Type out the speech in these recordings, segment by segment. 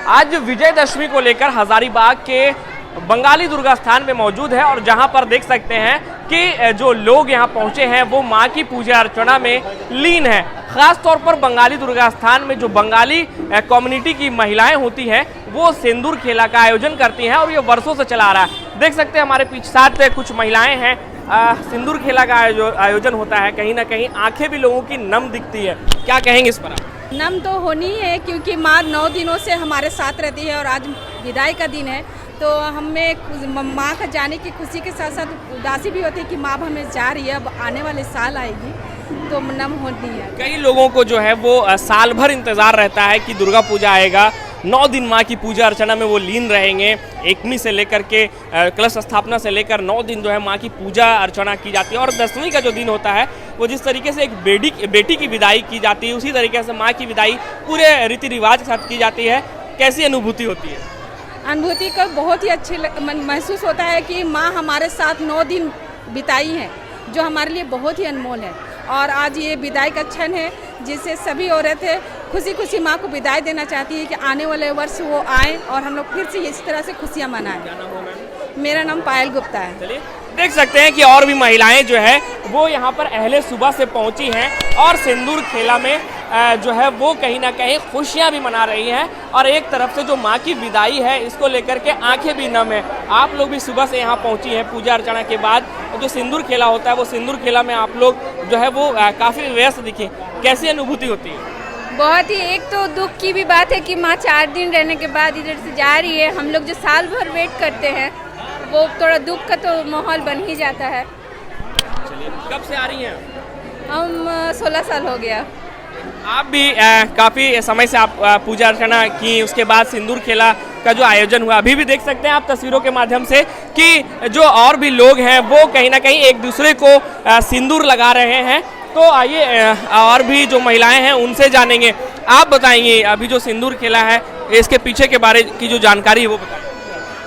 आज विजयदशमी को लेकर हजारीबाग के बंगाली दुर्गा स्थान में मौजूद है और जहां पर देख सकते हैं कि जो लोग यहां पहुंचे हैं वो मां की पूजा अर्चना में लीन है। खास तौर पर बंगाली दुर्गा स्थान में जो बंगाली कम्युनिटी की महिलाएं होती हैं वो सिंदूर खेला का आयोजन करती हैं और ये वर्षों से चला आ रहा है। देख सकते हैं हमारे पीछे साथ कुछ महिलाएं हैं। सिंदूर खेला का आयोजन होता है, कहीं ना कहीं आंखें भी लोगों की नम दिखती है। क्या कहेंगे इस पर आप? नम तो होनी है क्योंकि माँ 9 दिनों से हमारे साथ रहती है और आज विदाई का दिन है, तो हमें माँ का जाने की खुशी के साथ साथ उदासी भी होती है कि माँ हमें जा रही है, अब आने वाले साल आएगी, तो नम होती है। कई लोगों को जो है वो साल भर इंतजार रहता है कि दुर्गा पूजा आएगा। 9 दिन माँ की पूजा अर्चना में वो लीन रहेंगे। एकमी से लेकर के कलश स्थापना से लेकर 9 दिन जो है माँ की पूजा अर्चना की जाती है और 10वीं का जो दिन होता है वो जिस तरीके से एक बेटी की विदाई की जाती है उसी तरीके से माँ की विदाई पूरे रीति रिवाज के साथ की जाती है। कैसी अनुभूति होती है? अनुभूति को बहुत ही अच्छी महसूस होता है कि माँ हमारे साथ 9 दिन बिताई है, जो हमारे लिए बहुत ही अनमोल है। और आज ये विदाई का क्षण है जिससे सभी औरतें खुशी खुशी माँ को विदाई देना चाहती है कि आने वाले वर्ष वो आए और हम लोग फिर से इस तरह से खुशियाँ मनाएं। मेरा नाम पायल गुप्ता है। चलिए देख सकते हैं कि और भी महिलाएं जो है वो यहाँ पर अहले सुबह से पहुंची हैं और सिंदूर खेला में जो है वो कहीं ना कहीं खुशियां भी मना रही हैं और एक तरफ से जो माँ की विदाई है इसको लेकर के आंखें भी नम है। आप लोग भी सुबह से यहाँ पहुंची हैं पूजा अर्चना के बाद। जो सिंदूर खेला होता है वो सिंदूर खेला में आप लोग जो है वो काफ़ी व्यस्त दिखे। कैसी अनुभूति होती है? बहुत ही, एक तो दुख की भी बात है कि माँ 4 दिन रहने के बाद इधर से जा रही है। हम लोग जो साल भर वेट करते हैं वो थोड़ा दुख का तो माहौल बन ही जाता है। चलिए, कब से आ रही हैं? हम 16 साल हो गया। आप भी काफ़ी समय से आप पूजा अर्चना की, उसके बाद सिंदूर खेला का जो आयोजन हुआ अभी भी देख सकते हैं आप तस्वीरों के माध्यम से कि जो और भी लोग हैं वो कहीं ना कहीं एक दूसरे को सिंदूर लगा रहे हैं। तो आइए और भी जो महिलाएं हैं उनसे जानेंगे। आप बताएंगे अभी जो सिंदूर खेला है इसके पीछे के बारे की जो जानकारी है वो बताएं।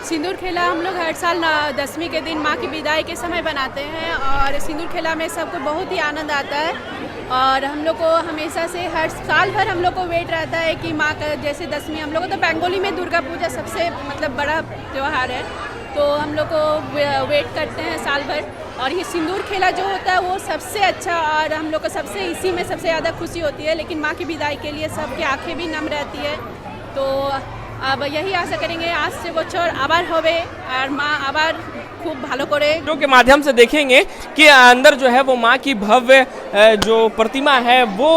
सिंदूर खेला हम लोग हर साल 10वीं के दिन माँ की विदाई के समय बनाते हैं और सिंदूर खेला में सबको बहुत ही आनंद आता है और हम लोग को हमेशा से हर साल भर हम लोग को वेट रहता है कि माँ का जैसे 10वीं, हम लोग को तो बंगाली में दुर्गा पूजा सबसे बड़ा त्यौहार है, तो हम लोग को वेट करते हैं साल भर। और ये सिंदूर खेला जो होता है वो सबसे अच्छा और हम लोग को सबसे इसी में सबसे ज़्यादा खुशी होती है। लेकिन माँ की विदाई के लिए सबकी आँखें भी नम रहती है, तो अब यही आशा करेंगे आज से बच्चों आबार होवे और माँ आबार खूब भालो करे। वीडियो के माध्यम से देखेंगे कि अंदर जो है वो माँ की भव्य जो प्रतिमा है वो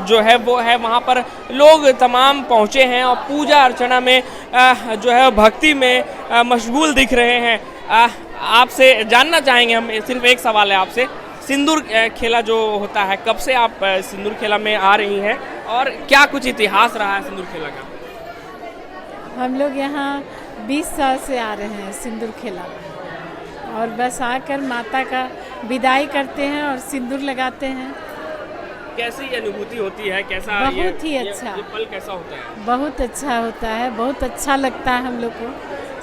जो है वो है वहाँ पर लोग तमाम पहुँचे हैं और पूजा अर्चना में जो है भक्ति में मशगूल दिख रहे हैं। आपसे जानना चाहेंगे हम, सिर्फ एक सवाल है आपसे, सिंदूर खेला जो होता है कब से आप सिंदूर खेला में आ रही हैं और क्या कुछ इतिहास रहा है सिंदूर खेला का? हम लोग यहाँ 20 साल से आ रहे हैं सिंदूर खेला और बस आकर माता का विदाई करते हैं और सिंदूर लगाते हैं। कैसी अनुभूति होती है? कैसा बहुत ही अच्छा, ये पल कैसा होता है? बहुत अच्छा होता है, बहुत अच्छा लगता है हम लोग को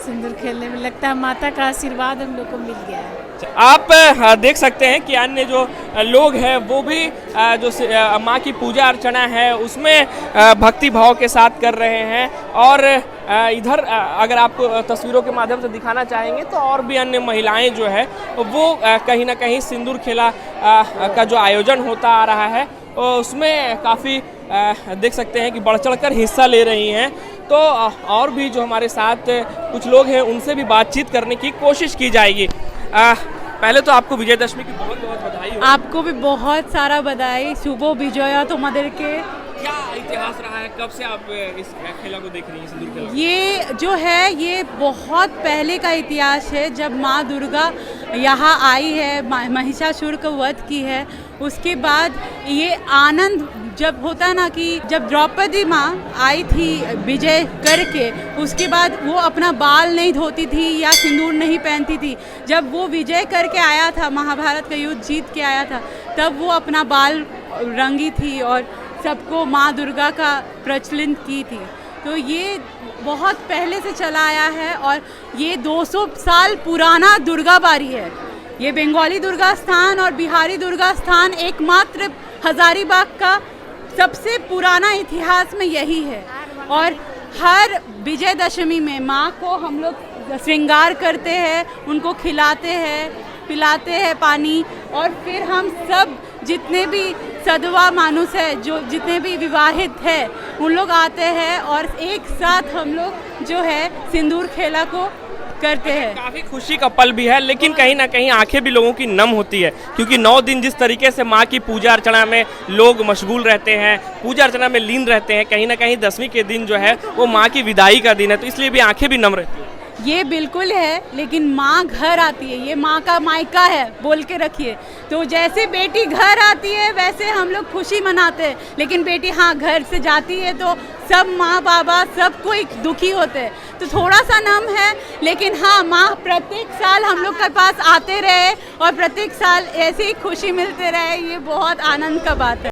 सिंदूर खेलने में। लगता है माता का आशीर्वाद हम लोग को मिल गया है। आप देख सकते हैं कि अन्य जो लोग हैं वो भी जो माँ की पूजा अर्चना है उसमें भक्ति भाव के साथ कर रहे हैं और इधर अगर आपको तस्वीरों के माध्यम से दिखाना चाहेंगे तो और भी अन्य महिलाएं जो है वो कहीं ना कहीं सिंदूर खेला का जो आयोजन होता आ रहा है उसमें काफ़ी देख सकते हैं कि बढ़ चढ़कर हिस्सा ले रही हैं। तो और भी जो हमारे साथ कुछ लोग हैं उनसे भी बातचीत करने की कोशिश की जाएगी। पहले तो आपको विजयदशमी की बहुत बहुत बधाई हो। आपको भी बहुत सारा बधाई। शुभ विजया तुम्हारे। क्या इतिहास रहा है? कब से आप इस खेला को देख रही हैं सिंदूर खेला? ये जो है ये बहुत पहले का इतिहास है। जब माँ दुर्गा यहाँ आई है, महिषासुर को वध की है, उसके बाद ये आनंद जब होता ना कि जब द्रौपदी माँ आई थी विजय करके, उसके बाद वो अपना बाल नहीं धोती थी या सिंदूर नहीं पहनती थी। जब वो विजय करके आया था, महाभारत का युद्ध जीत के आया था, तब वो अपना बाल रंगी थी और सबको माँ दुर्गा का प्रचलित की थी। तो ये बहुत पहले से चला आया है और ये 200 साल पुराना दुर्गा बारी है। ये बंगाली दुर्गा स्थान और बिहारी दुर्गा स्थान एकमात्र हजारीबाग का सबसे पुराना इतिहास में यही है। और हर विजयदशमी में माँ को हम लोग श्रृंगार करते हैं, उनको खिलाते हैं, पिलाते हैं पानी, और फिर हम सब जितने भी सदवा मानुस है, जो जितने भी विवाहित है, उन लोग आते हैं और एक साथ हम लोग जो है सिंदूर खेला को करते हैं। काफी खुशी का पल भी है, लेकिन कहीं ना कहीं आंखें भी लोगों की नम होती है, क्योंकि 9 दिन जिस तरीके से माँ की पूजा अर्चना में लोग मशगूल रहते हैं, पूजा अर्चना में लीन रहते हैं, कहीं ना कहीं दसवीं के दिन जो है वो माँ की विदाई का दिन है, तो इसलिए भी आंखें भी नम रहती है। ये बिल्कुल है, लेकिन माँ घर आती है, ये माँ का मायका है, बोल के रखिए। तो जैसे बेटी घर आती है वैसे हम लोग खुशी मनाते हैं, लेकिन बेटी हाँ घर से जाती है तो सब माँ बाबा सब कोई दुखी होते हैं, तो थोड़ा सा नम है, लेकिन हाँ माँ प्रत्येक साल हम लोग के पास आते रहे और प्रत्येक साल ऐसे ही खुशी मिलते रहे, ये बहुत आनंद का बात है।